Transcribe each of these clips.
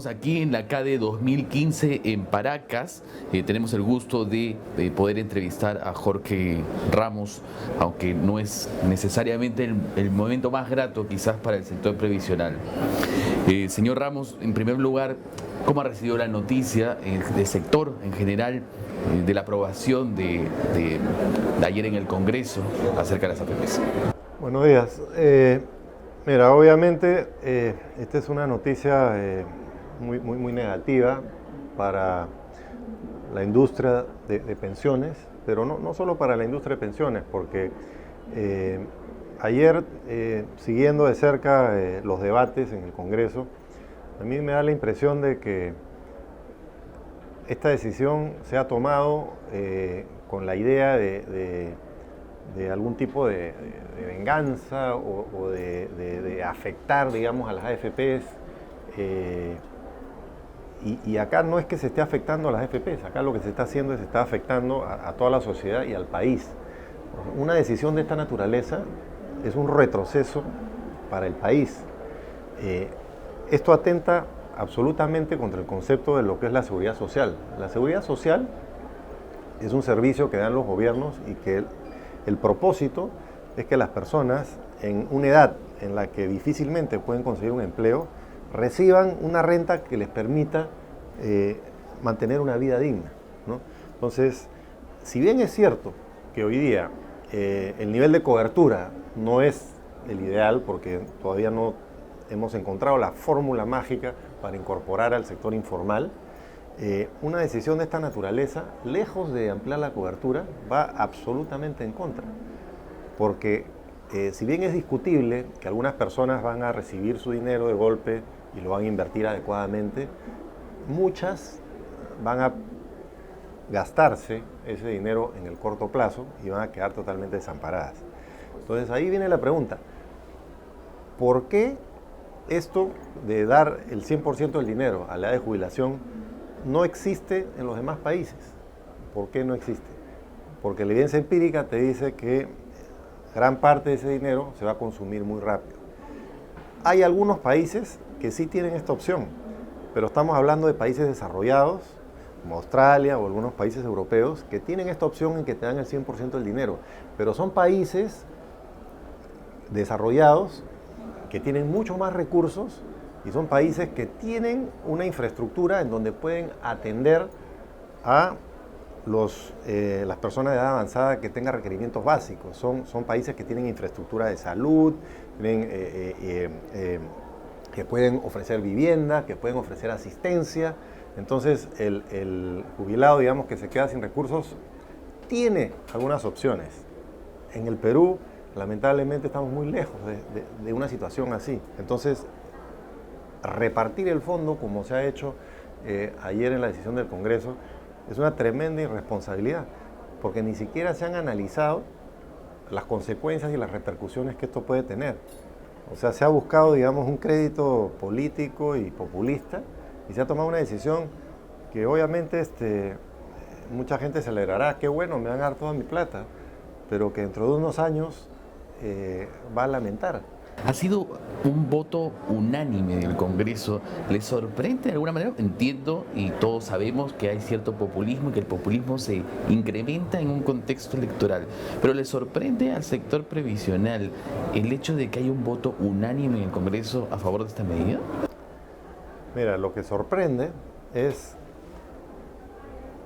Estamos aquí en la CADE 2015 en Paracas. Tenemos el gusto de poder entrevistar a Jorge Ramos, aunque no es necesariamente el momento más grato quizás para el sector previsional. Señor Ramos, en primer lugar, ¿cómo ha recibido la noticia del sector en general de la aprobación de ayer en el Congreso acerca de las AFPs? Buenos días. Mira, obviamente esta es una noticia muy negativa para la industria de pensiones, pero no solo para la industria de pensiones, porque ayer, siguiendo de cerca los debates en el Congreso, a mí me da la impresión de que esta decisión se ha tomado con la idea de algún tipo de venganza o de afectar, digamos, a las AFPs. Y acá no es que se esté afectando a las AFPs, acá lo que se está haciendo es se está afectando a toda la sociedad y al país. Una decisión de esta naturaleza es un retroceso para el país. Esto atenta absolutamente contra el concepto de lo que es la seguridad social. La seguridad social es un servicio que dan los gobiernos y que el propósito es que las personas en una edad en la que difícilmente pueden conseguir un empleo reciban una renta que les permita mantener una vida digna, ¿no? Entonces, si bien es cierto que hoy día el nivel de cobertura no es el ideal porque todavía no hemos encontrado la fórmula mágica para incorporar al sector informal, una decisión de esta naturaleza, lejos de ampliar la cobertura, va absolutamente en contra. Porque si bien es discutible que algunas personas van a recibir su dinero de golpe y lo van a invertir adecuadamente, muchas van a gastarse ese dinero en el corto plazo y van a quedar totalmente desamparadas. Entonces ahí viene la pregunta, ¿por qué esto de dar el 100% del dinero a la edad de jubilación no existe en los demás países? ¿Por qué no existe? Porque la evidencia empírica te dice que gran parte de ese dinero se va a consumir muy rápido. Hay algunos países que sí tienen esta opción, pero estamos hablando de países desarrollados, como Australia o algunos países europeos, que tienen esta opción en que te dan el 100% del dinero, pero son países desarrollados que tienen mucho más recursos y son países que tienen una infraestructura en donde pueden atender a las personas de edad avanzada que tengan requerimientos básicos. Son países que tienen infraestructura de salud, que pueden ofrecer vivienda, que pueden ofrecer asistencia. Entonces el jubilado, digamos, que se queda sin recursos, tiene algunas opciones. En el Perú, lamentablemente, estamos muy lejos de una situación así. Entonces, repartir el fondo, como se ha hecho ayer en la decisión del Congreso, es una tremenda irresponsabilidad, porque ni siquiera se han analizado las consecuencias y las repercusiones que esto puede tener. O sea, se ha buscado, digamos, un crédito político y populista y se ha tomado una decisión que obviamente mucha gente celebrará, qué bueno, me van a dar toda mi plata, pero que dentro de unos años va a lamentar. Ha sido un voto unánime del Congreso. ¿Le sorprende de alguna manera? Entiendo y todos sabemos que hay cierto populismo y que el populismo se incrementa en un contexto electoral. Pero ¿le sorprende al sector previsional el hecho de que haya un voto unánime en el Congreso a favor de esta medida? Mira, lo que sorprende es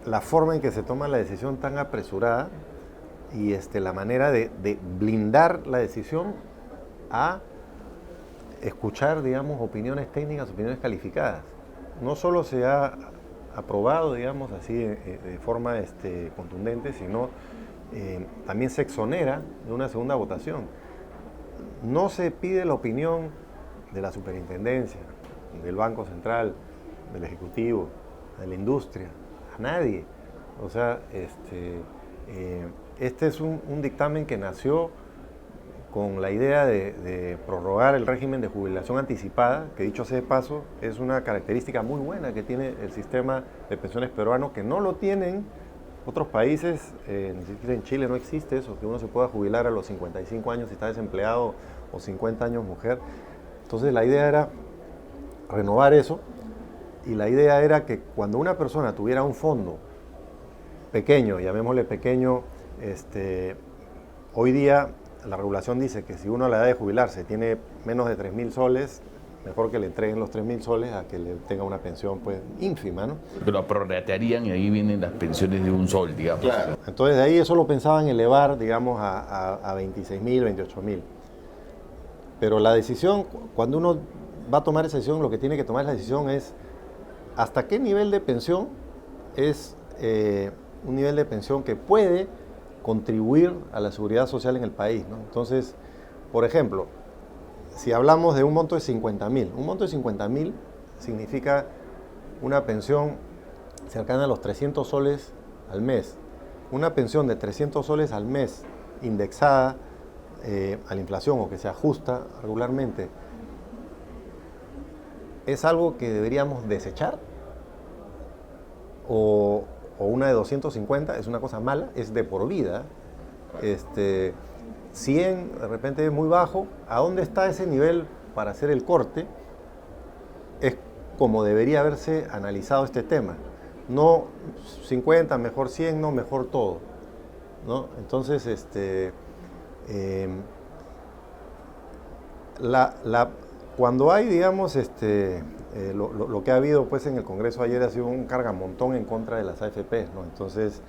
la forma en que se toma la decisión tan apresurada y la manera de blindar la decisión a escuchar, digamos, opiniones técnicas, opiniones calificadas. No solo se ha aprobado, digamos, así de forma contundente, sino también se exonera de una segunda votación. No se pide la opinión de la superintendencia, del Banco Central, del Ejecutivo, de la industria, a nadie. O sea, este es un dictamen que nació con la idea de prorrogar el régimen de jubilación anticipada, que dicho sea de paso, es una característica muy buena que tiene el sistema de pensiones peruano, que no lo tienen otros países, ni siquiera en Chile no existe eso, que uno se pueda jubilar a los 55 años si está desempleado o 50 años mujer. Entonces la idea era renovar eso y la idea era que cuando una persona tuviera un fondo pequeño, llamémosle pequeño, hoy día la regulación dice que si uno a la edad de jubilarse tiene menos de 3.000 soles, mejor que le entreguen los 3.000 soles a que le tenga una pensión pues ínfima, ¿no? Pero prorratearían y ahí vienen las pensiones de un sol, digamos. Claro. Entonces de ahí eso lo pensaban elevar, digamos, a 26.000, 28.000. Pero la decisión, cuando uno va a tomar esa decisión, lo que tiene que tomar la decisión es hasta qué nivel de pensión es un nivel de pensión que puede contribuir a la seguridad social en el país, ¿no? Entonces, por ejemplo, si hablamos de un monto de 50.000, un monto de 50.000 significa una pensión cercana a los 300 soles al mes. Una pensión de 300 soles al mes indexada a la inflación o que se ajusta regularmente, ¿es algo que deberíamos desechar? ¿O una de 250 es una cosa mala? Es de por vida. 100 de repente es muy bajo. ¿A dónde está ese nivel para hacer el corte? Es como debería haberse analizado este tema. No 50, mejor 100, no, mejor todo, ¿no? Entonces, cuando hay, digamos, lo que ha habido pues en el Congreso ayer ha sido un cargamontón en contra de las AFP, ¿no? Entonces,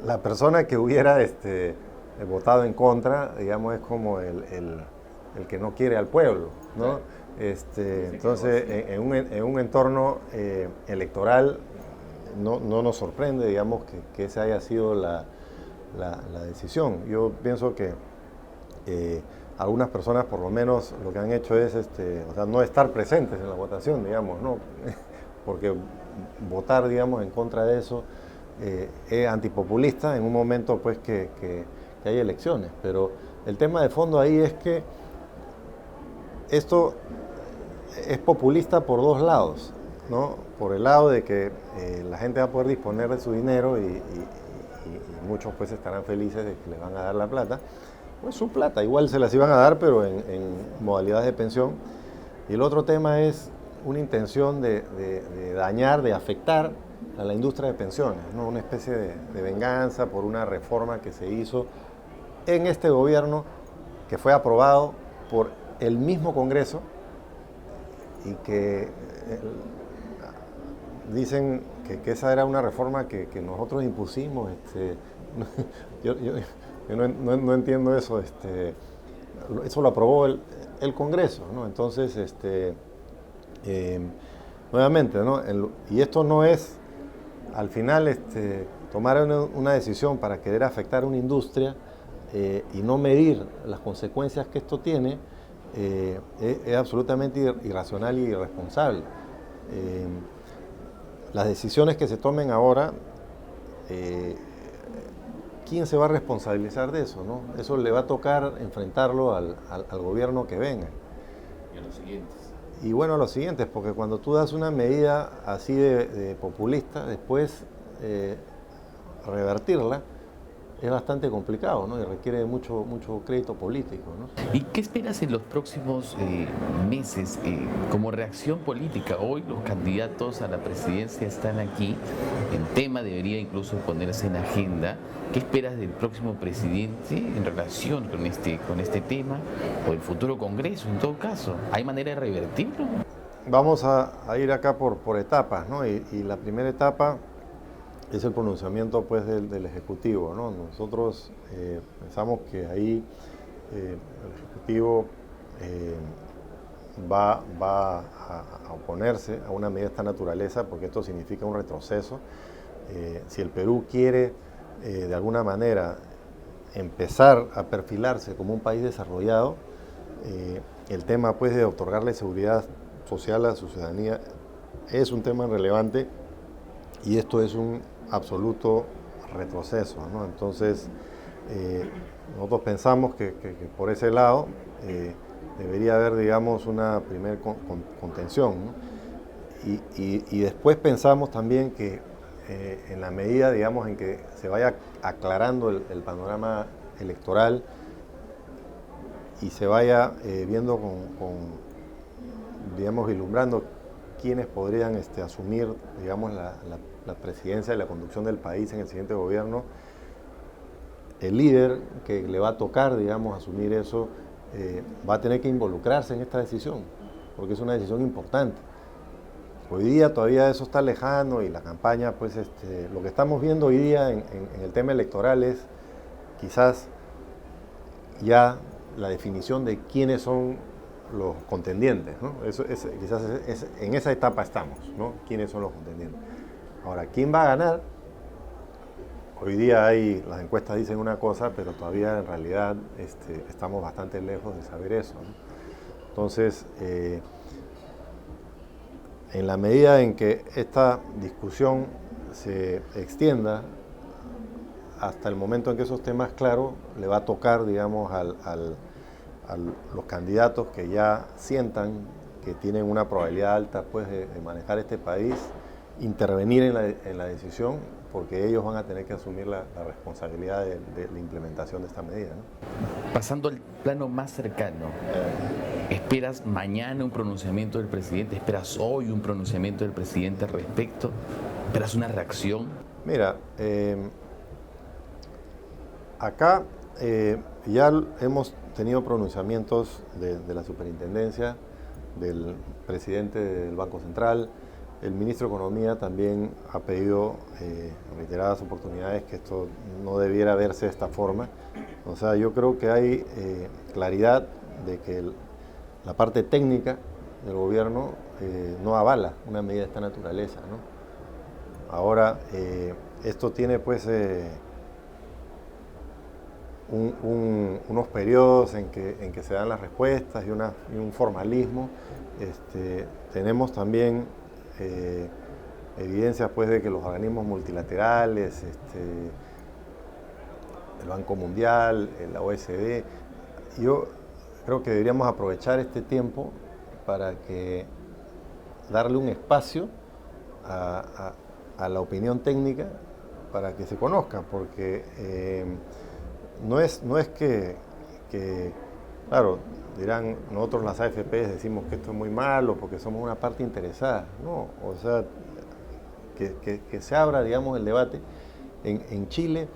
la persona que hubiera votado en contra, digamos, es como el que no quiere al pueblo, ¿no? Entonces, en un entorno electoral no nos sorprende, digamos, que esa haya sido la decisión. Yo pienso que algunas personas, por lo menos, lo que han hecho es o sea, no estar presentes en la votación, digamos, ¿no? Porque votar, digamos, en contra de eso es antipopulista en un momento pues que hay elecciones. Pero el tema de fondo ahí es que esto es populista por dos lados, ¿no? Por el lado de que la gente va a poder disponer de su dinero y muchos pues estarán felices de que les van a dar la plata. Pues su plata, igual se las iban a dar, pero en modalidades de pensión. Y el otro tema es una intención de dañar, de afectar a la industria de pensiones, ¿no? Una especie de venganza por una reforma que se hizo en este gobierno, que fue aprobado por el mismo Congreso y que dicen que esa era una reforma que nosotros impusimos. Yo no entiendo eso. Eso lo aprobó el Congreso, ¿no? Entonces, nuevamente, ¿no? Y esto no es, al final, tomar una decisión para querer afectar a una industria y no medir las consecuencias que esto tiene, es absolutamente irracional y irresponsable. Las decisiones que se tomen ahora, ¿quién se va a responsabilizar de eso, no? Eso le va a tocar enfrentarlo al gobierno que venga. Y a los siguientes. Y bueno, a los siguientes, porque cuando tú das una medida así de populista, después revertirla es bastante complicado, ¿no? Y requiere mucho crédito político, ¿no? ¿Y qué esperas en los próximos meses como reacción política? Hoy los candidatos a la presidencia están aquí, el tema debería incluso ponerse en agenda. ¿Qué esperas del próximo presidente en relación con este tema o el futuro Congreso en todo caso? ¿Hay manera de revertirlo? Vamos a ir acá por etapas, ¿no? Y la primera etapa es el pronunciamiento pues del Ejecutivo, ¿no? Nosotros pensamos que ahí el Ejecutivo va a oponerse a una medida de esta naturaleza, porque esto significa un retroceso. Si el Perú quiere de alguna manera empezar a perfilarse como un país desarrollado, el tema pues de otorgarle seguridad social a su ciudadanía es un tema relevante y esto es un absoluto retroceso, ¿no? Entonces, nosotros pensamos que por ese lado debería haber, digamos, una primer contención, ¿no? Y después pensamos también que en la medida, digamos, en que se vaya aclarando el panorama electoral y se vaya viendo digamos, vislumbrando quiénes podrían asumir, digamos, la presidencia y la conducción del país en el siguiente gobierno, el líder que le va a tocar, digamos, asumir eso, va a tener que involucrarse en esta decisión, porque es una decisión importante. Hoy día todavía eso está lejano y la campaña, pues lo que estamos viendo hoy día en el tema electoral es quizás ya la definición de quiénes son los contendientes, ¿no? Quizás en esa etapa estamos, ¿no? ¿Quiénes son los contendientes? Ahora, ¿quién va a ganar? Hoy día las encuestas dicen una cosa, pero todavía en realidad estamos bastante lejos de saber eso, ¿no? Entonces, en la medida en que esta discusión se extienda hasta el momento en que eso esté más claro, le va a tocar, digamos, a los candidatos que ya sientan que tienen una probabilidad alta, pues, de manejar este país, intervenir en la decisión, porque ellos van a tener que asumir la responsabilidad de la implementación de esta medida, ¿no? Pasando al plano más cercano, ¿esperas mañana un pronunciamiento del presidente? ¿Esperas hoy un pronunciamiento del presidente al respecto? ¿Esperas una reacción? Mira, acá ya hemos tenido pronunciamientos de la superintendencia, del presidente del Banco Central. El ministro de Economía también ha pedido en reiteradas oportunidades que esto no debiera verse de esta forma. O sea, yo creo que hay claridad de que la parte técnica del gobierno no avala una medida de esta naturaleza, ¿no? Ahora, esto tiene pues unos periodos en que se dan las respuestas y un formalismo. Tenemos también evidencias pues de que los organismos multilaterales, el Banco Mundial, la OECD, yo creo que deberíamos aprovechar este tiempo para darle un espacio a la opinión técnica para que se conozca, porque no es que, claro, dirán, nosotros las AFP decimos que esto es muy malo porque somos una parte interesada. No, o sea, que se abra, digamos, el debate. En Chile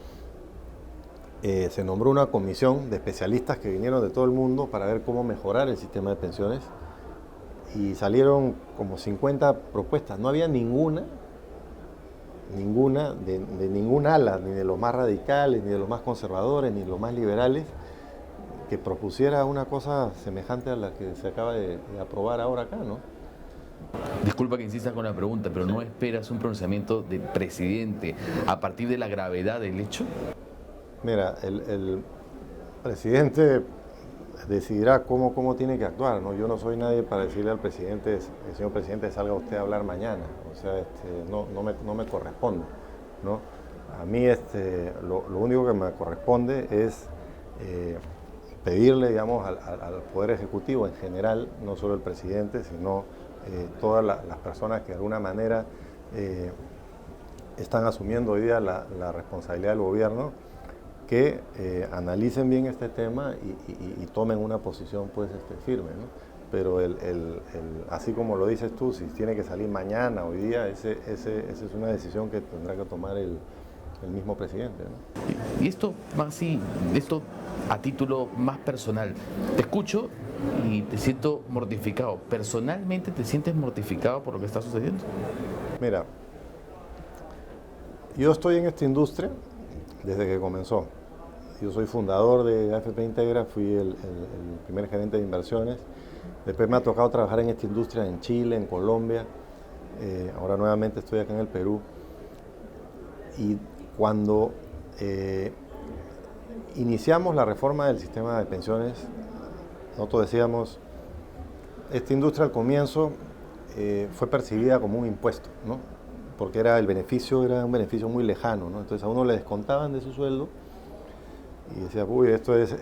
se nombró una comisión de especialistas que vinieron de todo el mundo para ver cómo mejorar el sistema de pensiones y salieron como 50 propuestas. No había ninguna de ningún ala, ni de los más radicales, ni de los más conservadores, ni de los más liberales, que propusiera una cosa semejante a la que se acaba de aprobar ahora acá, ¿no? Disculpa que insista con la pregunta, pero ¿no esperas un pronunciamiento del presidente a partir de la gravedad del hecho? Mira, el presidente decidirá cómo tiene que actuar, ¿no? Yo no soy nadie para decirle al presidente, el señor presidente, salga usted a hablar mañana. O sea, no me corresponde, ¿no? A mí lo único que me corresponde es pedirle, digamos, al Poder Ejecutivo en general, no solo el presidente, sino todas las personas que de alguna manera están asumiendo hoy día la responsabilidad del gobierno, que analicen bien este tema y tomen una posición pues firme, ¿no? Pero así como lo dices tú, si tiene que salir mañana, hoy día, esa es una decisión que tendrá que tomar el mismo presidente, ¿no? Y esto a título más personal, te escucho y te siento mortificado. ¿Personalmente te sientes mortificado por lo que está sucediendo? Mira, yo estoy en esta industria desde que comenzó. Yo soy fundador de AFP Integra, fui el primer gerente de inversiones. Después me ha tocado trabajar en esta industria en Chile, en Colombia. Ahora nuevamente estoy acá en el Perú. Y cuando iniciamos la reforma del sistema de pensiones, nosotros decíamos, esta industria al comienzo fue percibida como un impuesto, ¿no? Porque era un beneficio muy lejano, ¿no? Entonces a uno le descontaban de su sueldo y decía, uy, esto es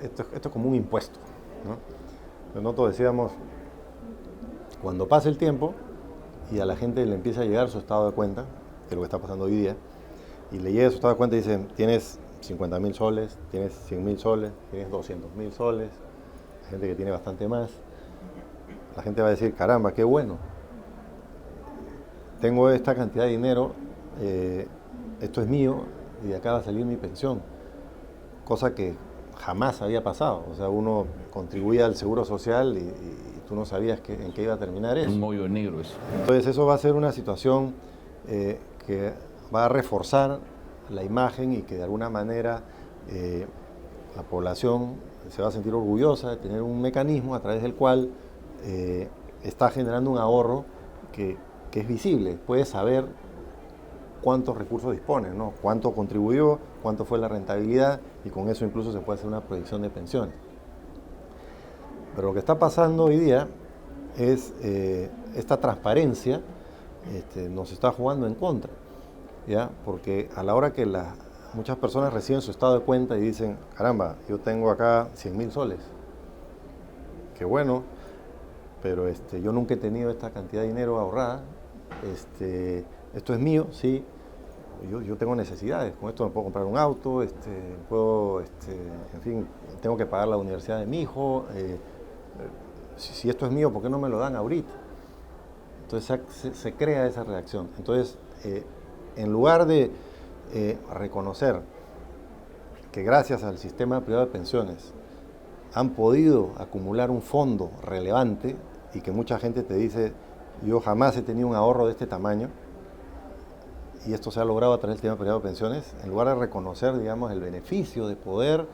como un impuesto, ¿no? Entonces nosotros decíamos, cuando pase el tiempo y a la gente le empieza a llegar su estado de cuenta, que es lo que está pasando hoy día, y le llega su estado de cuenta y dicen, tienes 50.000 soles, tienes 100.000 soles, tienes 200.000 soles, hay gente que tiene bastante más, la gente va a decir, caramba, qué bueno. tengo esta cantidad de dinero, esto es mío y de acá va a salir mi pensión, cosa que jamás había pasado. O sea, uno contribuía al seguro social y tú no sabías en qué iba a terminar eso. Un hoyo negro eso. Entonces eso va a ser una situación que va a reforzar la imagen y que de alguna manera la población se va a sentir orgullosa de tener un mecanismo a través del cual está generando un ahorro que es visible, puede saber cuántos recursos dispone, ¿no? Cuánto contribuyó, cuánto fue la rentabilidad, y con eso incluso se puede hacer una proyección de pensiones. Pero lo que está pasando hoy día es esta transparencia nos está jugando en contra, ¿ya? Porque a la hora que muchas personas reciben su estado de cuenta y dicen, caramba, yo tengo acá 100.000 soles, qué bueno, pero yo nunca he tenido esta cantidad de dinero ahorrada, esto es mío, sí, yo tengo necesidades, con esto me puedo comprar un auto, en fin, tengo que pagar la universidad de mi hijo, si esto es mío, ¿por qué no me lo dan ahorita? Entonces se crea esa reacción. Entonces, en lugar de reconocer que gracias al sistema privado de pensiones han podido acumular un fondo relevante y que mucha gente te dice, yo jamás he tenido un ahorro de este tamaño, y esto se ha logrado a través del sistema privado de pensiones, en lugar de reconocer, digamos, el beneficio de poder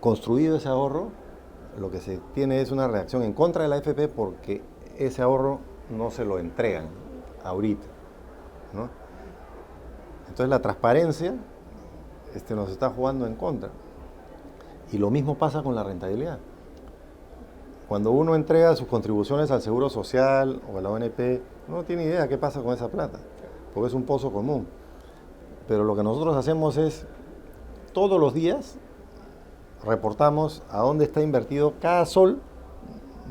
construir ese ahorro, lo que se tiene es una reacción en contra de la AFP porque ese ahorro no se lo entregan ahorita, ¿no? Entonces la transparencia nos está jugando en contra. Y lo mismo pasa con la rentabilidad. Cuando uno entrega sus contribuciones al Seguro Social o a la ONP, uno no tiene idea qué pasa con esa plata, porque es un pozo común. Pero lo que nosotros hacemos es, todos los días, reportamos a dónde está invertido cada sol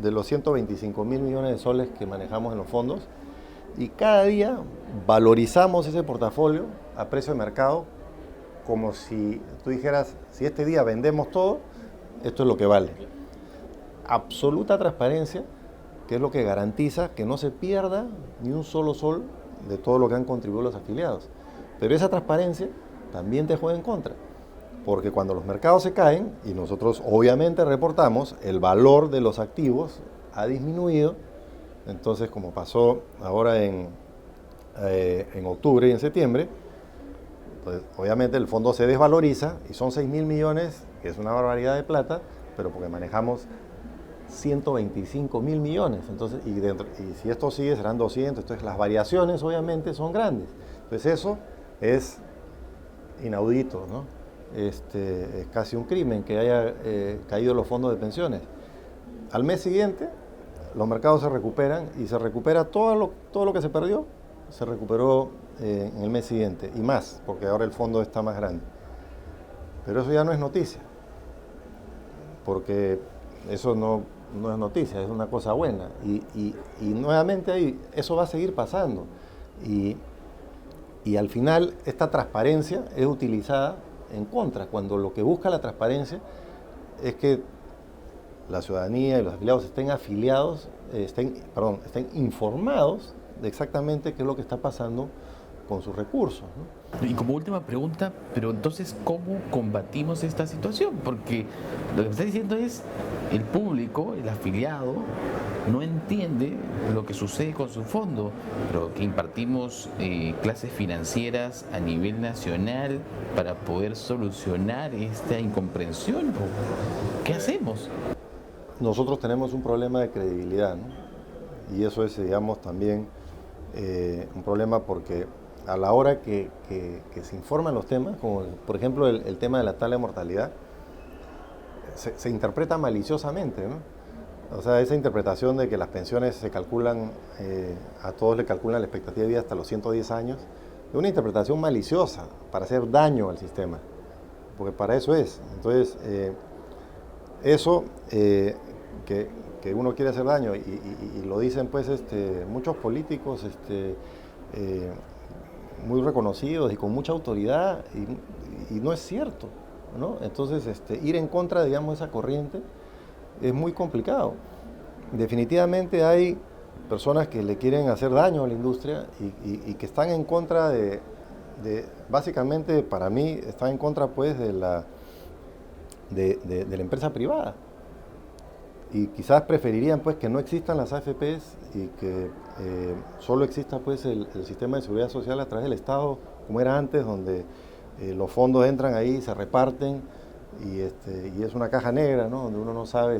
de los 125.000 millones de soles que manejamos en los fondos, y cada día valorizamos ese portafolio a precio de mercado, como si tú dijeras, si este día vendemos todo, esto es lo que vale. Absoluta transparencia, que es lo que garantiza que no se pierda ni un solo sol de todo lo que han contribuido los afiliados. Pero esa transparencia también te juega en contra, porque cuando los mercados se caen, y nosotros obviamente reportamos, el valor de los activos ha disminuido. Entonces, como pasó ahora en octubre y en septiembre, pues obviamente el fondo se desvaloriza y son 6.000 millones, que es una barbaridad de plata, pero porque manejamos 125.000 millones. Entonces, y si esto sigue serán 200, entonces las variaciones obviamente son grandes. Entonces eso es inaudito, ¿no? Es casi un crimen que haya caído los fondos de pensiones. Al mes siguiente los mercados se recuperan y se recupera todo lo que se perdió, se recuperó en el mes siguiente y más, porque ahora el fondo está más grande. Pero eso ya no es noticia, porque eso no es noticia, es una cosa buena. Y nuevamente ahí, eso va a seguir pasando. Y al final esta transparencia es utilizada en contra, cuando lo que busca la transparencia es que la ciudadanía y los afiliados estén informados de exactamente qué es lo que está pasando con sus recursos, ¿no? Y como última pregunta, pero entonces, ¿cómo combatimos esta situación? Porque lo que me está diciendo es, el público, el afiliado, no entiende lo que sucede con su fondo, pero que impartimos clases financieras a nivel nacional para poder solucionar esta incomprensión. ¿Qué hacemos? Nosotros tenemos un problema de credibilidad, ¿no? Y eso es, digamos, también un problema porque a la hora que se informan los temas, como por ejemplo el tema de la tabla de mortalidad, se interpreta maliciosamente, ¿no? O sea, esa interpretación de que las pensiones se calculan, a todos le calculan la expectativa de vida hasta los 110 años, es una interpretación maliciosa para hacer daño al sistema, porque para eso es. Entonces, eso que uno quiere hacer daño, y lo dicen pues muchos políticos muy reconocidos y con mucha autoridad, y no es cierto, ¿no? Entonces, ir en contra, digamos, de esa corriente es muy complicado. Definitivamente hay personas que le quieren hacer daño a la industria y que están en contra básicamente para mí, están en contra pues de la empresa privada. Y quizás preferirían pues que no existan las AFPs y que solo exista pues el sistema de seguridad social a través del Estado, como era antes, donde los fondos entran ahí, se reparten y es una caja negra, ¿no? Donde uno no sabe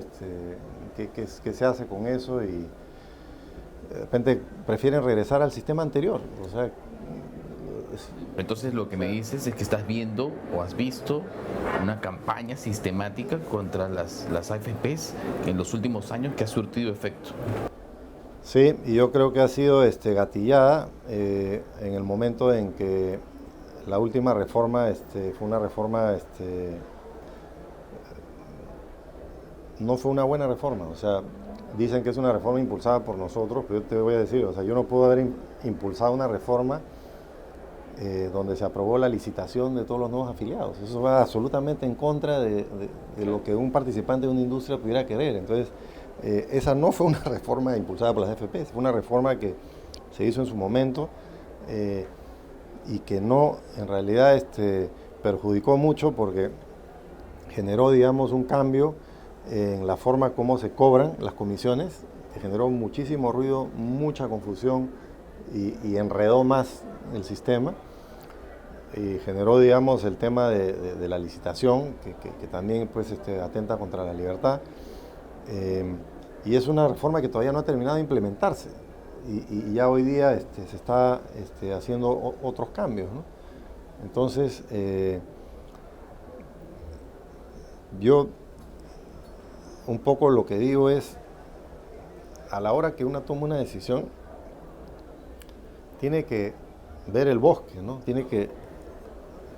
qué se hace con eso y de repente prefieren regresar al sistema anterior. O sea, entonces lo que me dices es que estás viendo o has visto una campaña sistemática contra las AFPs en los últimos años que ha surtido efecto. Sí, y yo creo que ha sido gatillada en el momento en que la última reforma fue una reforma, no fue una buena reforma. O sea, dicen que es una reforma impulsada por nosotros, pero yo te voy a decir, o sea, yo no puedo haber impulsado una reforma donde se aprobó la licitación de todos los nuevos afiliados. Eso va absolutamente en contra de lo que un participante de una industria pudiera querer. Entonces, esa no fue una reforma impulsada por las AFP, fue una reforma que se hizo en su momento y que no, en realidad, perjudicó mucho porque generó, digamos, un cambio en la forma como se cobran las comisiones, que generó muchísimo ruido, mucha confusión y enredó más el sistema. Y generó, digamos, el tema de la licitación, que también pues, atenta contra la libertad. Y es una reforma que todavía no ha terminado de implementarse. Y ya hoy día se está haciendo otros cambios, ¿no? Entonces, yo un poco lo que digo es, a la hora que uno toma una decisión, tiene que ver el bosque, ¿no? Tiene que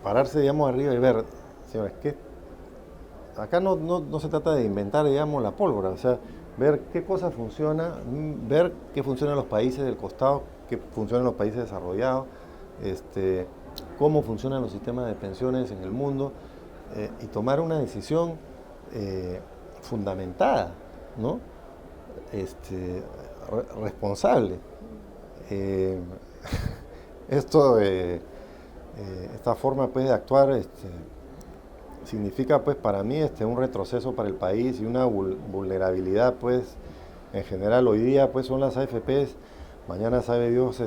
pararse, digamos, arriba y ver, señores, que acá no se trata de inventar, digamos, la pólvora, o sea, ver qué cosa funciona, ver qué funciona en los países del costado, qué funciona en los países desarrollados, cómo funcionan los sistemas de pensiones en el mundo, y tomar una decisión fundamentada, ¿no? Responsable. Esta forma pues, de actuar significa pues, para mí un retroceso para el país y una vulnerabilidad pues, en general. Hoy día pues, son las AFPs, mañana sabe Dios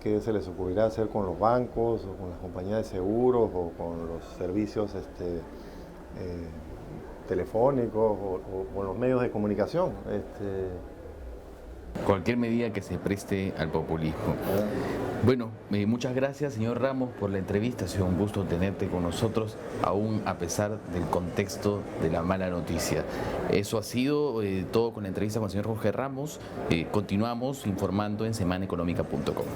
qué se les ocurrirá hacer con los bancos o con las compañías de seguros o con los servicios telefónicos o con los medios de comunicación. Cualquier medida que se preste al populismo. Bueno, muchas gracias, señor Ramos, por la entrevista. Ha sido un gusto tenerte con nosotros, aún a pesar del contexto de la mala noticia. Eso ha sido todo con la entrevista con el señor Jorge Ramos. Continuamos informando en semaneconómica.com.